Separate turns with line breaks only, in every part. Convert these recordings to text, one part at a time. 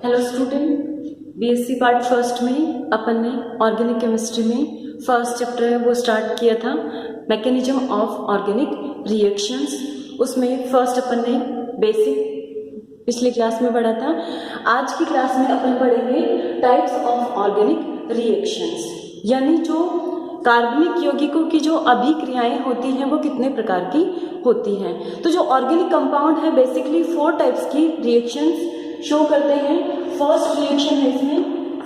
Hello student, BSc part first में अपन ने organic chemistry में फर्स्ट चैप्टर है वो स्टार्ट किया था, मैकेनिज्म ऑफ ऑर्गेनिक रिएक्शंस। उसमें फर्स्ट अपन ने बेसिक पिछली क्लास में पढ़ा था। आज की क्लास में अपन पढ़ेंगे टाइप्स ऑफ ऑर्गेनिक रिएक्शंस, यानी जो कार्बनिक यौगिकों की जो अभिक्रियाएं होती हैं वो कितने प्रकार की होती हैं। तो जो ऑर्गेनिक कंपाउंड है बेसिकली 4 टाइप्स की रिएक्शंस शो करते हैं। फर्स्ट रिएक्शन है इसमें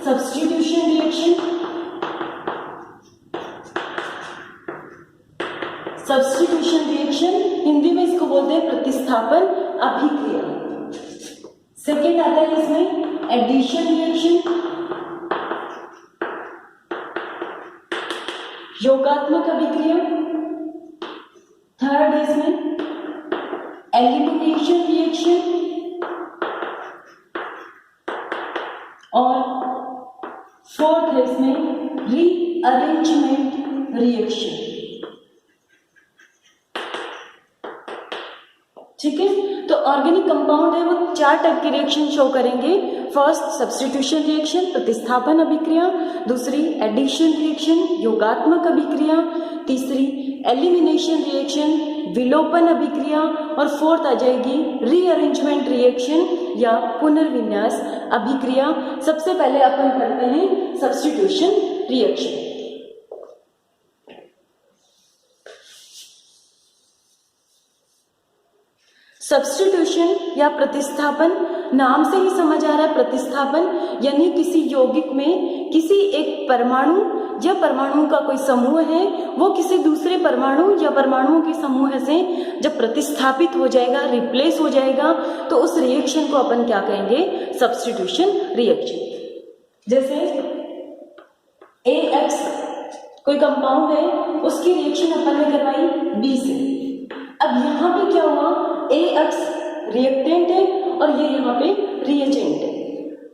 substitution reaction. Substitution reaction Hindi में इसको बोलते हैं प्रतिस्थापन अभिक्रिया। सेकेंड आता है इसमें एडिशन रिएक्शन, योगात्मक अभिक्रिया। थर्ड है इसमें एलिमिनेशन रिएक्शन और फोर्थ है इसमें रीअरेंजमेंट रिएक्शन। ठीक है, तो ऑर्गेनिक कंपाउंड है वो 4 टाइप के रिएक्शन शो करेंगे। फर्स्ट सब्स्टिट्यूशन रिएक्शन प्रतिस्थापन अभिक्रिया, दूसरी एडिशन रिएक्शन योगात्मक अभिक्रिया, तीसरी एलिमिनेशन रिएक्शन विलोपन अभिक्रिया और फोर्थ आ जाएगी रीअरेंजमेंट रिएक्शन या पुनर्विन्यास अभिक्रिया। सबसे पहले अपन पढ़ते हैं सब्स्टिट्यूशन रिएक्शन। सब्स्टिट्यूशन या प्रतिस्थापन, नाम से ही समझ आ रहा है प्रतिस्थापन, यानी किसी यौगिक में किसी एक परमाणु या परमाणुओं का कोई समूह है वो किसी दूसरे परमाणु या परमाणुओं के समूह से जब प्रतिस्थापित हो जाएगा, रिप्लेस हो जाएगा, तो उस रिएक्शन को अपन क्या कहेंगे? Substitution reaction. जैसे AX कोई कंपाउंड है, उसकी रिएक्शन अपन ने करवाई B से। अब यहाँ पे क्या हुआ? AX रिएक्टेंट है और ये यहाँ पे रिएजेंट है।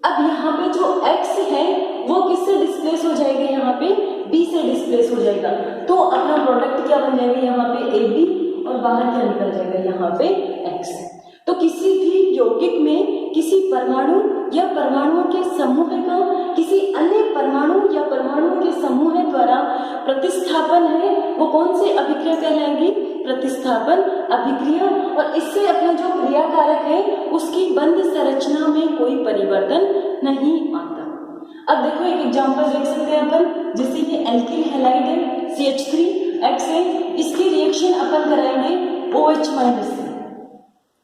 अब यहाँ पे जो X है वो किससे डिस्प्लेस हो जाएगा? यहाँ पे B से डिस्प्लेस हो जाएगा। तो अपना प्रोडक्ट क्या बन जाएगा? यहाँ पे AB और बाहर क्या निकल जाएगा? यहाँ पे X। तो किसी भी यौगिक में किसी परमाणु या परमाणुओं के समूह का किसी अन्य परमाणु या परमाणुओं के समूह द्वारा प्रतिस्थापन है वो कौन से अभिक्रिया कहलाएगी? प्रतिस्थापन अभिक्रिया। और इससे अपना जो क्रिया कारक है उसकी बंध संरचना में कोई परिवर्तन नहीं आता। अब देखो एक एग्जांपल देख सकते हैं अपन, जैसे ये एल्किल हैलाइड है CH3X है, इसकी रिएक्शन अपन कराएंगे OH- से,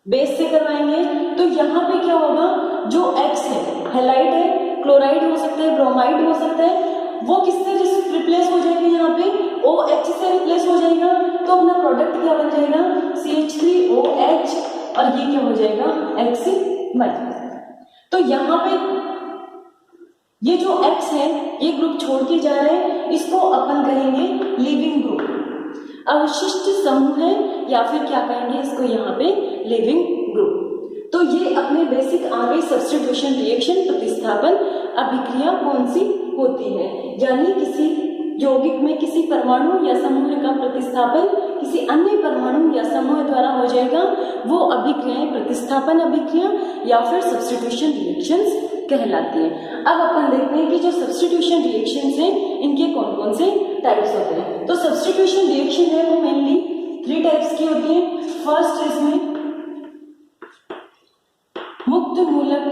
बेस से करवाएंगे। तो यहाँ पे क्या होगा? जो X है हैलाइड है, क्लोराइड हो सकता है, ब्रोमाइड हो सकता है, वो किससे रिप्लेस हो जाएगा? यहाँ पे OH से रिप्लेस हो जाएगा। तो अपना प्रोडक्ट क्या बन जाएगा? CH3OH और ये क्या हो जाएगा? X-। तो यहाँ पे ये जो X है ये ग्रुप छोड़ के जा रहे हैं, इसको अपन कहेंगे लिविंग ग्रुप, अवशिष्ट समूह है, या फिर क्या कहेंगे इसको यहाँ पे? Leaving group. तो ये अपने बेसिक आ गई सब्स्टिट्यूशन रिएक्शन, प्रतिस्थापन अभिक्रिया कौन सी होती है, यानी किसी यौगिक में किसी परमाणु या समूह का प्रतिस्थापन किसी अन्य परमाणु या समूह द्वारा हो जाएगा, वो अभिक्रियाएं प्रतिस्थापन अभिक्रिया या फिर सब्स्टिट्यूशन रिएक्शंस कहलाती है। अब अपन देखते हैं कि जो सब्स्टिट्यूशन रिएक्शंस हैं इनके कौन कौन से टाइप्स होते हैं। तो सब्स्टिट्यूशन रिएक्शन है वो मेनली 3 टाइप्स की होती है। फर्स्ट इसमें मुक्त मूलक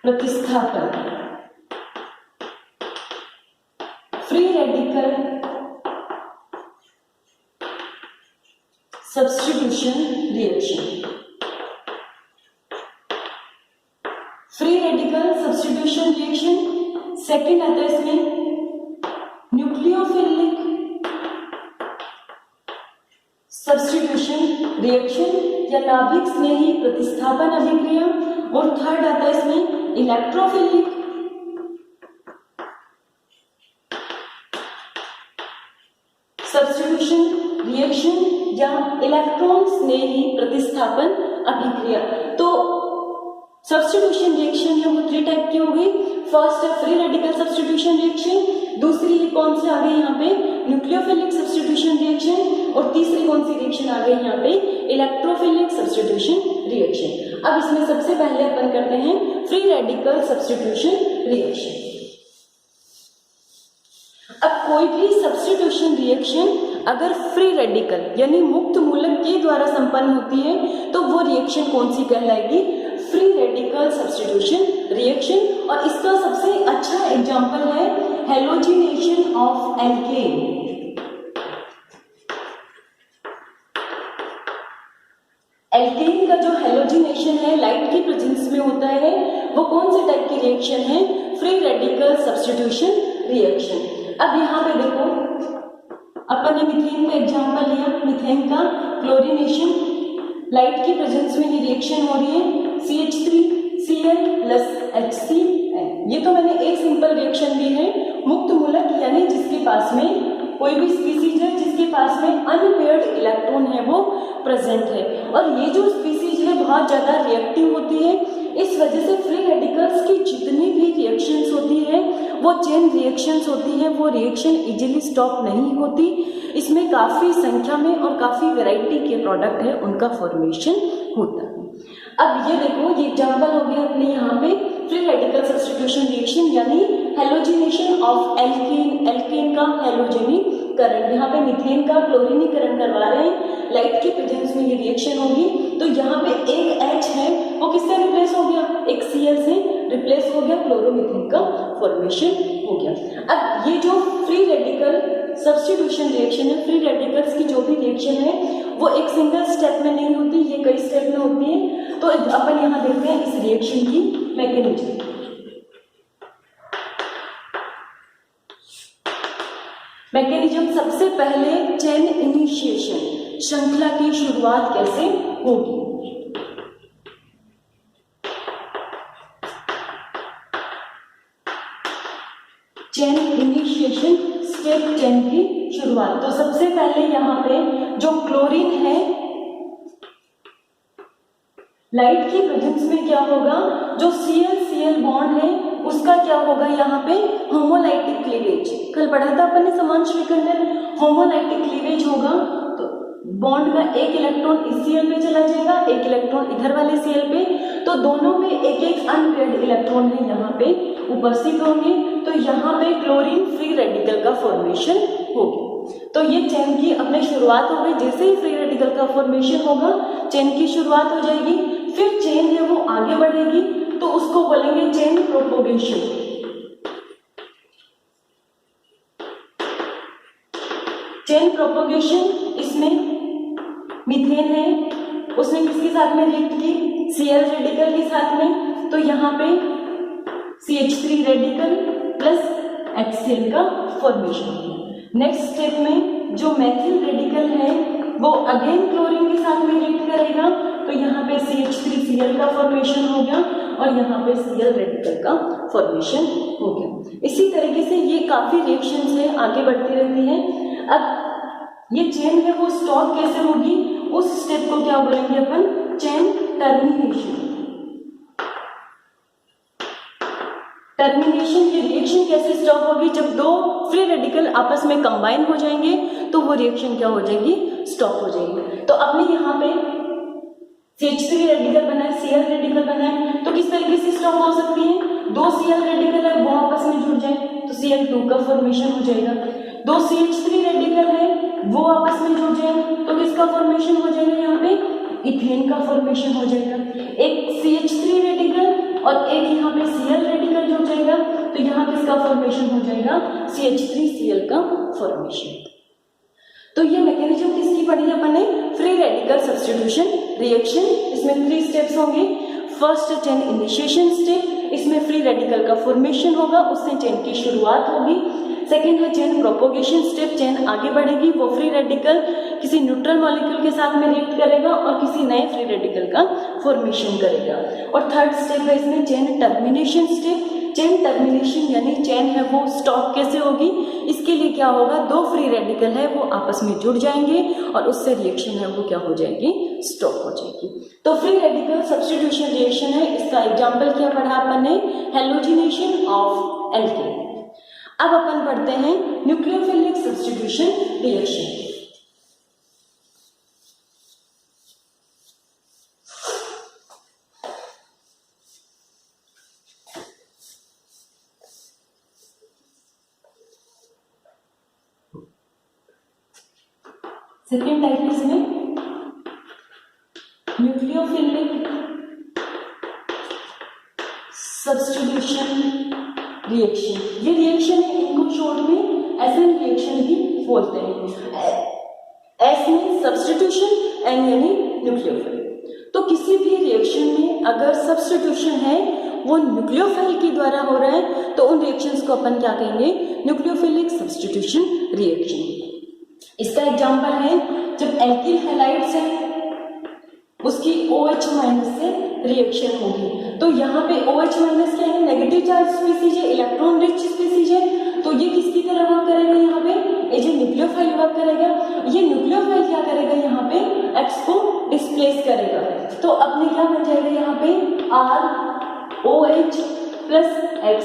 प्रतिस्थापन, free radical substitution reaction. Free radical substitution reaction. Second आता है इसमें न्यूक्लियोफिलिक सब्स्टिट्यूशन रिएक्शन या नाभिक स्नेही प्रतिस्थापन अभिक्रिया। और थर्ड आता है इसमें इलेक्ट्रोफिलिक सब्स्टिट्यूशन रिएक्शन या इलेक्ट्रॉन स्नेही प्रतिस्थापन अभिक्रिया। तो सब्स्टिट्यूशन रिएक्शन है वो 3 टाइप की हो गई। फर्स्ट है फ्री रेडिकल सब्स्टिट्यूशन रिएक्शन, दूसरी कौन सी आ गई यहाँ पे? न्यूक्लियोफिलिक सब्स्टिट्यूशन रिएक्शन, और तीसरी कौन सी रिएक्शन आ गई यहाँ पे? Electrophilic substitution reaction. अब इसमें सबसे पहले अपन करते हैं फ्री रेडिकल सब्स्टिट्यूशन रिएक्शन। अब कोई भी सब्स्टिट्यूशन रिएक्शन अगर फ्री रेडिकल यानी मुक्त मूलक के द्वारा संपन्न होती है तो वो रिएक्शन कौन सी कहलाएगी? Free radical substitution reaction. और इसका सबसे अच्छा एग्जांपल है हैलोजिनेशन ऑफ एल्केन। एल्केन का जो हैलोजिनेशन है लाइट की प्रेजेंस में होता है, वो कौन से टाइप की रिएक्शन है? Free radical substitution reaction. अब यहाँ पे देखो अपन ने मीथेन का एग्जांपल लिया, मीथेन का क्लोरीनेशन, लाइट की प्रेजेंस में ये रिएक्शन हो रही है CH3Cl प्लस HCl। ये तो मैंने एक सिंपल रिएक्शन दी है। मुक्त मूलक यानी जिसके पास में कोई भी स्पीसीज है जिसके पास में अनपेयर्ड इलेक्ट्रॉन है वो प्रेजेंट है, और ये जो स्पीसीज है बहुत ज्यादा रिएक्टिव होती है। इस वजह से फ्री रेडिकल्स की जितनी भी रिएक्शंस होती है वो चेन रिएक्शंस होती है, वो रिएक्शन इजीली स्टॉप नहीं होती। इसमें काफी संख्या में और काफी वैरायटी के प्रोडक्ट है उनका फॉर्मेशन होता है। अब ये देखो ये एग्जांपल हो गया अपने यहाँ पे फ्री रेडिकल सब्स्टिट्यूशन रिएक्शन यानी हैलोजिनेशन ऑफ एल्केन, एल्केन का हैलोजनीकरण। यहाँ पे मीथेन का क्लोरीनीकरण करवा रहे हैं, लाइट की प्रेजेंस में ये रिएक्शन होगी। तो यहाँ पे एक H है वो किससे रिप्लेस हो गया? एक Cl से रिप्लेस हो गया, क्लोरोमीथेन का फॉर्मेशन हो गया। अब ये जो फ्री रेडिकल सब्स्टिट्यूशन रिएक्शन है, फ्री रेडिकल्स की जो भी रिएक्शन है वो एक सिंगल स्टेप में नहीं होती, ये कई स्टेप में होती है। तो अपन यहाँ देखते हैं इस रिएक्शन की मैकेनिज्म। मैकेनिज्म सबसे पहले चेन इनिशिएशन, श्रृंखला की शुरुआत कैसे होगी? चेन इनिशिएशन, स्टेप चेन की शुरुआत। तो सबसे पहले यहाँ पे जो क्लोरीन है लाइट की प्रेजेंस में क्या होगा? जो Cl बॉन्ड है उसका क्या होगा? यहाँ पे होमोलाइटिक क्लीवेज, कल पढ़ा था अपन ने समान श्रीखंडन, होमोलाइटिक क्लीवेज होगा। तो बॉन्ड का एक इलेक्ट्रॉन इस Cl पे चला जाएगा, एक इलेक्ट्रॉन इधर वाले Cl पे, तो दोनों में एक एक अनपेयर्ड इलेक्ट्रॉन है यहाँ पे उपस्थित होंगे। तो यहाँ पे क्लोरीन फ्री रेडिकल का फॉर्मेशन होगी। तो ये चेन की अपने शुरुआत हो गई। जैसे ही फ्री रेडिकल का फॉर्मेशन होगा चेन की शुरुआत हो जाएगी। फिर चेन है वो आगे बढ़ेगी तो उसको बोलेंगे चेन प्रोपोगेशन। चेन प्रोपोगेशन, इसमें मीथेन है उसने किसके साथ में रिएक्ट की? Cl रेडिकल के साथ में। तो यहाँ पे CH3 रेडिकल प्लस HCl का फॉर्मेशन होगा। नेक्स्ट स्टेप में जो मैथिल रेडिकल है वो अगेन क्लोरीन के साथ में रिएक्ट करेगा। तो यहाँ पे CH3Cl का फॉर्मेशन हो गया और यहाँ पे Cl रेडिकल का फॉर्मेशन हो गया। इसी तरीके से ये काफी रिएक्शंस है आगे बढ़ती रहती है। अब ये चेन है वो स्टॉप कैसे होगी? उस स्टेप को क्या बोलेंगे अपन? Chain termination. टर्मिनेशन, ये रिएक्शन कैसे स्टॉप होगी? जब दो फ्री रेडिकल आपस में कंबाइन हो जाएंगे तो वो रिएक्शन क्या हो जाएगी? स्टॉप हो जाएगी। तो अपने यहाँ पे CH3 रेडिकल बना है, Cl रेडिकल बना है, तो किस तरीके से स्टॉप हो सकती है? दो Cl रेडिकल है वो आपस में जुड़ जाए तो Cl2 का फॉर्मेशन हो जाएगा। दो CH3 रेडिकल है वो आपस में जुड़ जाए तो किसका फॉर्मेशन हो जाएगा? यहाँ पे इथेन का फॉर्मेशन हो जाएगा। एक CH3 रेडिकल और एक यहाँ पे Cl रेडिकल जुड़ जाएगा तो यहाँ किसका फॉर्मेशन हो जाएगा? CH3Cl का फॉर्मेशन। तो ये मैकेनिज्म किसकी पढ़ी है अपन ने? Free radical substitution reaction. इसमें 3 स्टेप्स होंगे। फर्स्ट चेन इनिशिएशन स्टेप, इसमें फ्री रेडिकल का फॉर्मेशन होगा, उससे चेन की शुरुआत होगी। सेकेंड है चेन प्रोपोगेशन स्टेप, चेन आगे बढ़ेगी, वो फ्री रेडिकल किसी न्यूट्रल मॉलिक्यूल के साथ में रिएक्ट करेगा और किसी नए फ्री रेडिकल का फॉर्मेशन करेगा। और थर्ड स्टेप है इसमें chain termination step. Chain termination यानी चेन है वो स्टॉप कैसे होगी? इसके लिए क्या होगा? दो फ्री रेडिकल है वो आपस में जुड़ जाएंगे और उससे रिएक्शन है वो क्या हो जाएगी? स्टॉप हो जाएगी। तो फ्री रेडिकल सब्स्टिट्यूशन रिएक्शन है, इसका एग्जाम्पल क्या पढ़ा अपन ने? Halogenation of alkene. अब अपन पढ़ते हैं nucleophilic substitution reaction. Second type इसमें न्यूक्लियोफिलिक सब्स्टिट्यूशन रिएक्शन। ये रिएक्शन इनको शॉर्ट में एसएन रिएक्शन भी बोलते हैं। एस में सब्स्टिट्यूशन, एन यानी न्यूक्लियोफाइल। तो किसी भी रिएक्शन में अगर सब्स्टिट्यूशन है वो न्यूक्लियोफाइल के द्वारा हो रहा है तो उन रिएक्शंस को अपन क्या कहेंगे, न्यूक्लियोफिलिक सब्स्टिट्यूशन रिएक्शन। इसका एग्जांपल है जब एल्किल हैलाइड्स है उसकी OH माइनस से रिएक्शन होगी, तो यहाँ पे OH माइनस क्या है, नेगेटिव चार्ज स्पीसीज है, इलेक्ट्रॉन रिच स्पीसीज है, तो ये किसकी तरह वर्क करेगा, यहाँ पे ये जो न्यूक्लियोफाइल वर्क करेगा। ये न्यूक्लियोफाइल क्या करेगा, यहाँ पे X को डिस्प्लेस करेगा, तो अपने क्या बन जाएगा यहाँ पे ROH प्लस X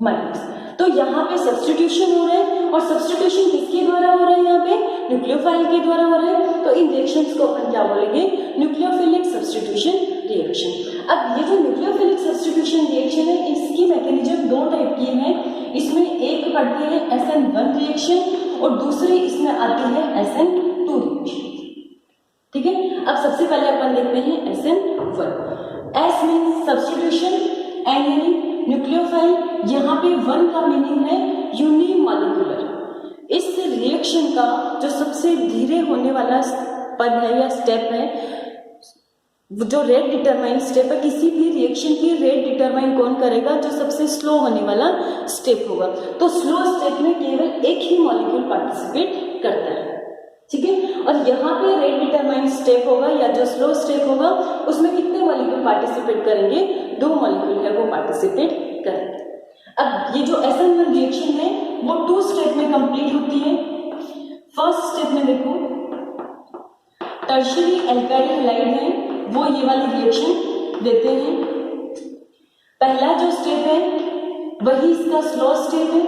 माइनस। तो यहाँ पे सब्स्टिट्यूशन हो रहा है और सब्स्टिट्यूशन किसके द्वारा हो रहा है, यहाँ पे न्यूक्लियोफाइल के द्वारा हो रहा है। तो इन रिएक्शंस को अपन क्या बोलेंगे, न्यूक्लियोफिलिक सब्स्टिट्यूशन रिएक्शन। अब ये जो न्यूक्लियोफिलिक सब्स्टिट्यूशन रिएक्शन है इसकी मैकेनिज्म दो टाइप की है। इसमें एक पढ़ते हैं SN1 रिएक्शन और दूसरी इसमें आती है SN2 रिएक्शन। ठीक है, अब सबसे पहले अपन देखते हैं SN1। S means substitution, N यानी न्यूक्लियोफाइल, यहाँ पे 1 का मीनिंग है यूनिमॉलिक्यूलर। इस रिएक्शन का जो सबसे धीरे होने वाला पद है या स्टेप है, जो रेट डिटरमाइन स्टेप है, किसी भी रिएक्शन की रेट डिटरमाइन कौन करेगा, जो सबसे स्लो होने वाला स्टेप होगा। तो स्लो स्टेप में केवल एक ही मॉलिक्यूल पार्टिसिपेट करता है। ठीक है, और यहाँ पे रेट डिटरमाइन स्टेप होगा या जो स्लो स्टेप होगा उसमें कितने मॉलिक्यूल पार्टिसिपेट करेंगे, 2 मॉलिक्यूल है वो पार्टिसिपेट करेंगे। अब ये जो SN1 रिएक्शन है वो 2 स्टेप में कंप्लीट होती है। फर्स्ट स्टेप में देखो टर्शियरी एल्काइल हैलाइड है वो ये वाली रिएक्शन देते हैं। पहला जो स्टेप है वही इसका स्लो स्टेप है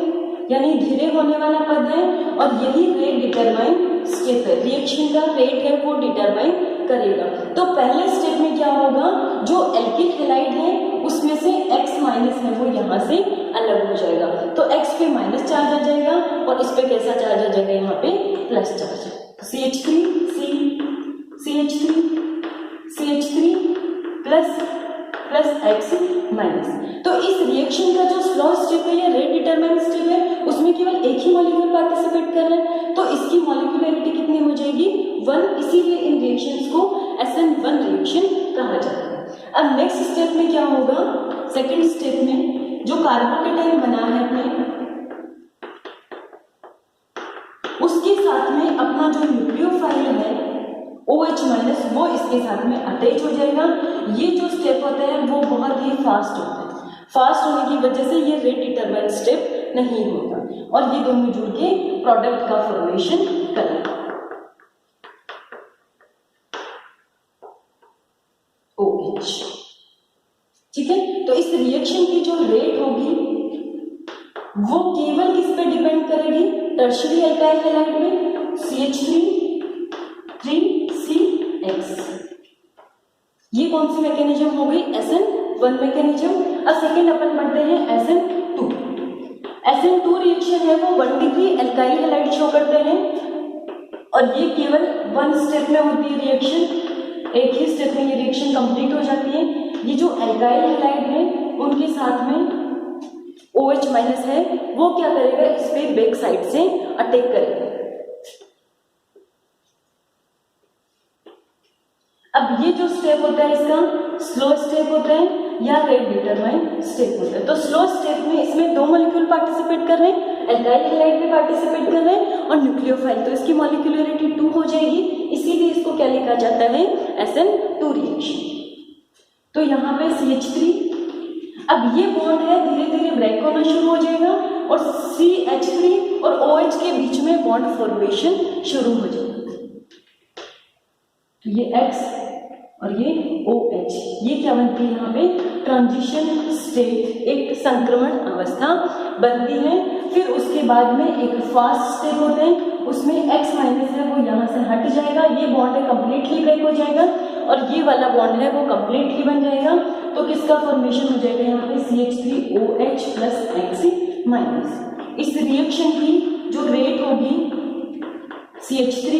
यानी धीरे होने वाला पद है और यही रेट डिटरमाइन स्टेप है, रिएक्शन का रेट है वो डिटरमाइन करेगा। तो पहले स्टेप में क्या होगा, जो एल्किल हैलाइड है उसमें से X माइनस है वो यहाँ से अलग हो जाएगा, तो X पे माइनस चार्ज आ जाएगा और इस पे कैसा चार्ज आ जाएगा, यहाँ पे plus charge. CH3 plus X minus. तो इस रिएक्शन का जो स्लो स्टेप है या रेट डिटरमाइन स्टेप है उसमें केवल एक ही मॉलिक्यूल पार्टिसिपेट कर रहा है, तो इसकी मॉलिक्यूलरिटी कितनी हो जाएगी, 1। इसीलिए इन रिएक्शंस को SN1 रिएक्शन कहा जाता है। अब नेक्स्ट स्टेप में क्या होगा, सेकेंड स्टेप में जो कार्बोकेटाइन बना है अपने उसके साथ में अपना जो न्यूक्लियोफाइल है OH माइनस वो इसके साथ में अटैच हो जाएगा। ये जो स्टेप होता है वो बहुत ही फास्ट होता है, फास्ट होने की वजह से ये रेट डिटरमाइन स्टेप नहीं होता और ये दोनों जुड़ के प्रोडक्ट का फॉर्मेशन करेगा OH। ठीक है, तो इस रिएक्शन की जो रेट होगी वो केवल किस पे डिपेंड करेगी, टर्शियरी एल्काइल हैलाइड में CH3CX। ये कौन सी मैकेनिज्म हो गई, SN1 मैकेनिज्म। अब सेकेंड अपन पढ़ते हैं SN2। SN2 रिएक्शन है वो 1 डिग्री एल्काइल हैलाइड शो करते हैं और ये केवल 1 स्टेप में होती है रिएक्शन, एक ही स्टेप में ये रिएक्शन कंप्लीट हो जाती है। ये जो एल्काइल हैलाइड है उनके साथ में OH माइनस है वो क्या करेगा, इस पे बैक साइड से अटैक करेगा। अब ये जो स्टेप होता है इसका स्लो स्टेप होता है या रेट डिटरमाइन स्टेप होता है। तो स्लो स्टेप में इसमें 2 मॉलिक्यूल पार्टिसिपेट कर रहे हैं, एल्काइल हैलाइड में पार्टिसिपेट कर रहे हैं और न्यूक्लियोफाइल, तो इसकी मॉलिक्यूलरिटी 2 हो जाएगी, इसीलिए इसको क्या लिखा जाता है, SN2 रिएक्शन। तो यहाँ पे CH3, अब ये बॉन्ड है धीरे धीरे ब्रेक होना शुरू हो जाएगा और CH3 और OH के बीच में बॉन्ड फॉर्मेशन शुरू हो जाएगा। तो ये X और ये OH, ये क्या बनती है, यहाँ पे ट्रांजिशन स्टेट, एक संक्रमण अवस्था बनती है। फिर उसके बाद में एक फास्ट स्टेप होते हैं, उसमें X माइनस है वो यहाँ से हट जाएगा, ये बॉन्ड है कंप्लीटली ब्रेक हो जाएगा और ये वाला बॉन्ड है वो कंप्लीटली बन जाएगा। तो किसका फॉर्मेशन हो जाएगा, यहाँ पे CH3OH प्लस X माइनस। इस रिएक्शन की जो रेट होगी CH3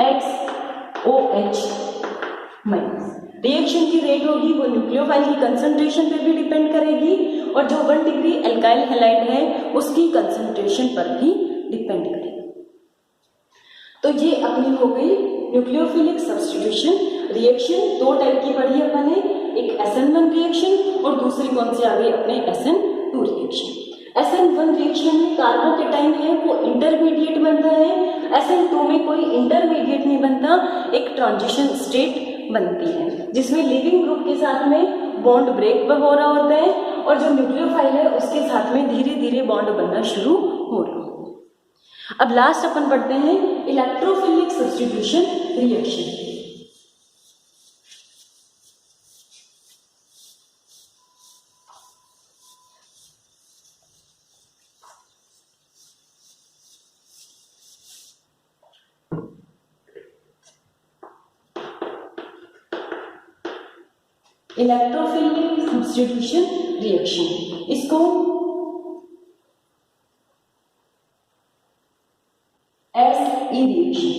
XOH माइनस। रिएक्शन की रेट होगी वो न्यूक्लियोफाइल की कंसंट्रेशन पे भी डिपेंड करेगी और जो 1 डिग्री एल्काइल हैलाइड है उसकी कंसंट्रेशन पर भी डिपेंड करेगी। तो ये अपनी हो गई न्यूक्लियोफिलिक सब्स्टिट्यूशन रिएक्शन। दो टाइप की पढ़ी अपन ने, एक SN1 रिएक्शन और दूसरी कौन सी आ गई अपने SN2 रिएक्शन। SN1 रिएक्शन में कार्बोकेटाइन है वो इंटरमीडिएट बनता है, SN2 में कोई इंटरमीडिएट नहीं बनता, एक ट्रांजिशन स्टेट बनती है जिसमें लिविंग ग्रुप के साथ में बॉन्ड ब्रेक हो रहा होता है और जो न्यूक्लियोफाइल है उसके साथ में धीरे धीरे बॉन्ड बनना शुरू हो रहा होता है। अब लास्ट अपन पढ़ते हैं electrophilic substitution reaction. Electrophilic substitution reaction, इसको SE रिएक्शन।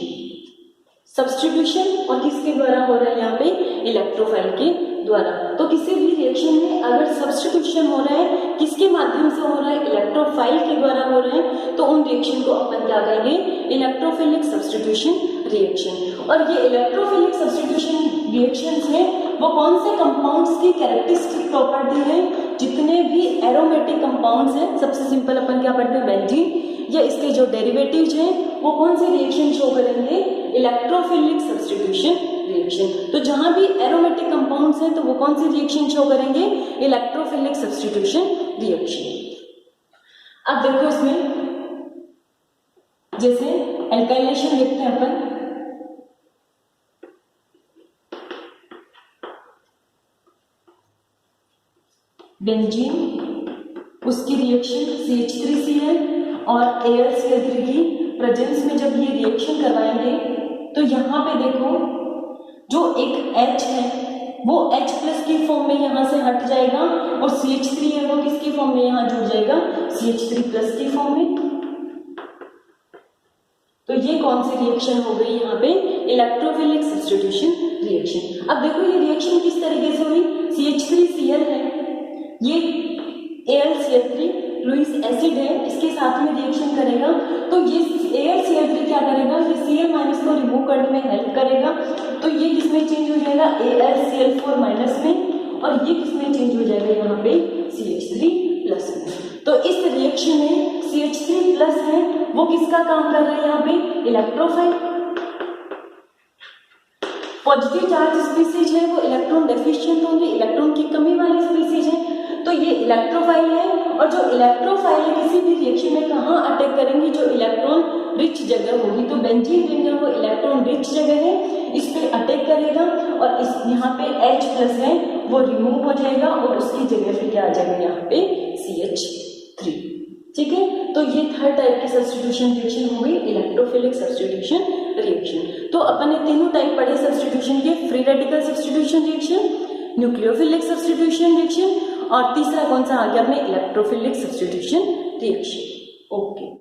सब्स्टिट्यूशन और किसके द्वारा हो रहा है यहाँ पे, इलेक्ट्रोफाइल के द्वारा। तो किसी भी रिएक्शन में अगर सब्स्टिट्यूशन हो रहा है किसके माध्यम से हो रहा है, इलेक्ट्रोफाइल के द्वारा हो रहा है, तो उन रिएक्शन को अपन क्या कहेंगे, इलेक्ट्रोफिलिक सब्स्टिट्यूशन रिएक्शन। और ये इलेक्ट्रोफिलिक सब्स्टिट्यूशन रिएक्शंस हैं वो कौन से कंपाउंड्स की कैरेक्टरिस्टिक प्रॉपर्टी है, जितने भी एरोमेटिक कंपाउंड्स हैं, सबसे सिंपल अपन क्या पढ़ते हैं बेंजीन, या इसके जो डेरिवेटिव्स हैं वो कौन से रिएक्शन शो करेंगे, इलेक्ट्रोफिलिक सब्स्टिट्यूशन रिएक्शन। तो जहां भी एरोमेटिक कंपाउंड्स हैं तो वो कौन सी रिएक्शन शो करेंगे, इलेक्ट्रोफिलिक सब्स्टिट्यूशन रिएक्शन। अब देखो इसमें जैसे एल्काइलेशन देखते हैं अपन, बेंजीन उसकी रिएक्शन CH3Cl और AlCl3 की प्रेजेंस में जब ये रिएक्शन करवाएंगे तो यहाँ पे देखो जो एक H है वो H प्लस की फॉर्म में यहाँ से हट जाएगा और CH3 है वो किसकी फॉर्म में यहाँ जुड़ जाएगा, CH3 प्लस की फॉर्म में। तो ये कौन सी रिएक्शन हो गई यहाँ पे, इलेक्ट्रोफिलिक सब्स्टिट्यूशन रिएक्शन। अब देखो ये रिएक्शन किस तरीके से हुई, CH3Cl है, ये AlCl3 लुईस एसिड है, इसके साथ में रिएक्शन करेगा तो ये AlCl3 क्या करेगा, ये Cl माइनस को रिमूव करने में हेल्प करेगा। तो ये किसमें चेंज हो जाएगा, AlCl4 माइनस में, और ये किसमें चेंज हो जाएगा यहाँ पे CH3 प्लस में। तो इस रिएक्शन में CH3 प्लस है वो किसका काम कर रहा है यहाँ पे, इलेक्ट्रोफाइल। पॉजिटिव चार्ज स्पीसीज है वो इलेक्ट्रॉन डेफिशिएंट होंगे, इलेक्ट्रॉन की कमी वाली स्पीसीज है, तो ये इलेक्ट्रोफाइल है। और जो इलेक्ट्रोफाइल है किसी भी रिएक्शन में कहाँ अटैक करेंगी, जो इलेक्ट्रॉन रिच जगह होगी। तो बेंजीन रिंग है वो इलेक्ट्रॉन रिच जगह है, इस पे अटैक करेगा और इस यहाँ पे H प्लस है वो रिमूव हो जाएगा और उसकी जगह पे क्या आ जाएगा यहाँ पे CH3। ठीक है, तो ये थर्ड टाइप की सब्स्टिट्यूशन रिएक्शन हो गई, इलेक्ट्रोफिलिक सब्स्टिट्यूशन रिएक्शन। तो अपन ने तीनों टाइप पढ़े सब्स्टिट्यूशन के, free radical substitution reaction, nucleophilic substitution reaction और तीसरा कौन सा आ गया अपने इलेक्ट्रोफिलिक सब्स्टिट्यूशन रिएक्शन। ओके।